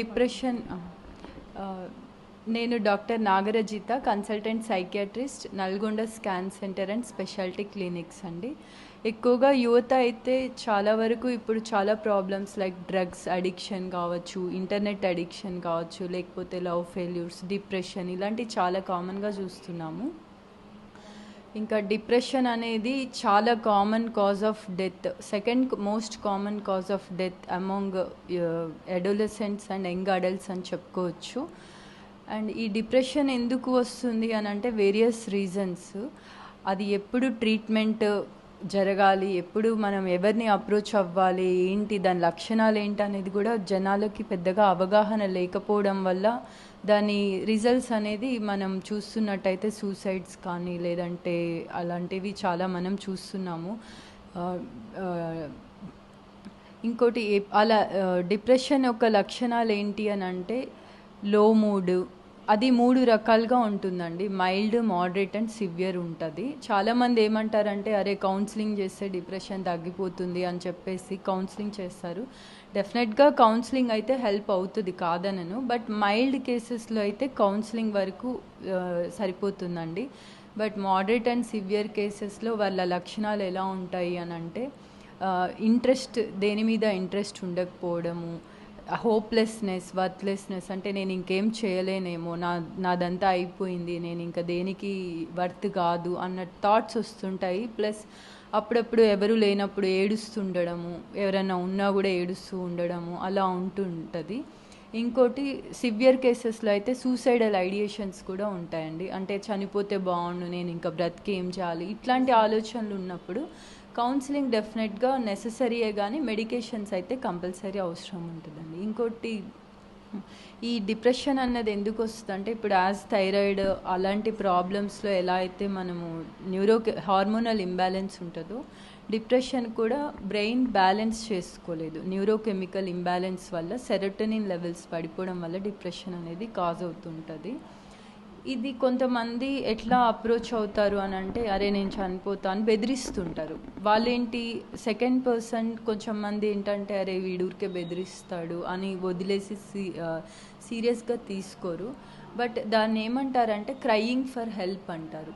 Depression నేను doctor Nagarajita, consultant psychiatrist, Nalgonda scan centre and speciality clinics అండి. ఎక్కువగా యువత అయితే చాలా వరకు ఇప్పుడు చాలా ప్రాబ్లమ్స్ లైక్ డ్రగ్స్ అడిక్షన్ కావచ్చు, ఇంటర్నెట్ అడిక్షన్ కావచ్చు, లేకపోతే లవ్ ఫెయిల్యూర్స్, డిప్రెషన్ ఇలాంటివి చాలా కామన్గా చూస్తున్నాము. ఇంకా డిప్రెషన్ అనేది చాలా common cause of death, second most common cause of death among adolescents and young adults అని చెప్పుకోవచ్చు. అండ్ ఈ డిప్రెషన్ ఎందుకు వస్తుంది అని అంటే వేరియస్ రీజన్స్. అది ఎప్పుడు ట్రీట్మెంట్ జరగాలి, ఎప్పుడు మనం ఎవరిని అప్రోచ్ అవ్వాలి, ఏంటి దాని లక్షణాలు ఏంటి అనేది కూడా జనాలకి పెద్దగా అవగాహన లేకపోవడం వల్ల దాని రిజల్ట్స్ అనేది మనం చూస్తున్నట్టయితే సూసైడ్స్ కానీ లేదంటే అలాంటివి చాలా మనం చూస్తున్నాము. ఇంకోటి అలా డిప్రెషన్ యొక్క లక్షణాలు ఏంటి అని అంటే లో మూడ్, అది 3 రకాలుగా ఉంటుందండి. మైల్డ్, మోడరేట్ అండ్ సివియర్ ఉంటుంది. చాలామంది ఏమంటారంటే అరే కౌన్సిలింగ్ చేస్తే డిప్రెషన్ తగ్గిపోతుంది అని చెప్పేసి కౌన్సిలింగ్ చేస్తారు. డెఫినెట్గా కౌన్సిలింగ్ అయితే హెల్ప్ అవుతుంది, కాదనను. బట్ మైల్డ్ కేసెస్లో అయితే కౌన్సిలింగ్ వరకు సరిపోతుందండి. బట్ మోడరేట్ అండ్ సివియర్ కేసెస్లో వాళ్ళ లక్షణాలు ఎలా ఉంటాయి అని అంటే ఇంట్రెస్ట్, దేని మీద ఇంట్రెస్ట్ ఉండకపోవడము, హోప్లెస్నెస్, వర్త్లెస్నెస్, అంటే నేను ఇంకేం చేయలేనేమో, నాదంతా అయిపోయింది, నేను ఇంకా దేనికి వర్త్ కాదు అన్న థాట్స్ వస్తుంటాయి. ప్లస్ అప్పుడప్పుడు ఎవరు లేనప్పుడు ఏడుస్తుండడము, ఎవరైనా ఉన్నా కూడా ఏడుస్తూ ఉండడము అలా ఉంటుంటుంది. ఇంకోటి సివియర్ కేసెస్లో అయితే సూసైడల్ ఐడియేషన్స్ కూడా ఉంటాయండి. అంటే చనిపోతే బాగుండు, నేను ఇంకా బ్రతికి ఏం చేయాలి, ఇట్లాంటి ఆలోచనలు ఉన్నప్పుడు కౌన్సిలింగ్ డెఫినెట్గా నెససరీయే, కానీ మెడికేషన్స్ అయితే కంపల్సరీ అవసరం ఉంటుందండి. ఇంకోటి ఈ డిప్రెషన్ అన్నది ఎందుకు వస్తుంది అంటే ఇప్పుడు యాజ్ థైరాయిడ్ అలాంటి ప్రాబ్లమ్స్లో ఎలా అయితే మనము హార్మోనల్ ఇంబ్యాలెన్స్ ఉంటుందో, డిప్రెషన్ కూడా బ్రెయిన్ బ్యాలెన్స్ చేసుకోలేదు. న్యూరోకెమికల్ ఇంబ్యాలెన్స్ వల్ల సెరోటోనిన్ లెవెల్స్ పడిపోవడం వల్ల డిప్రెషన్ అనేది కాజ్ అవుతుంటుంది. ఇది కొంతమంది ఎట్లా అప్రోచ్ అవుతారు అని అంటే అరే నేను చనిపోతా అని బెదిరిస్తుంటారు. వాళ్ళేంటి సెకండ్ పర్సన్ కొంచెం మంది ఏంటంటే అరే వీడూరికే బెదిరిస్తాడు అని వదిలేసి సీరియస్గా తీసుకోరు. బట్ దాన్ని ఏమంటారంటే క్రయింగ్ ఫర్ హెల్ప్ అంటారు.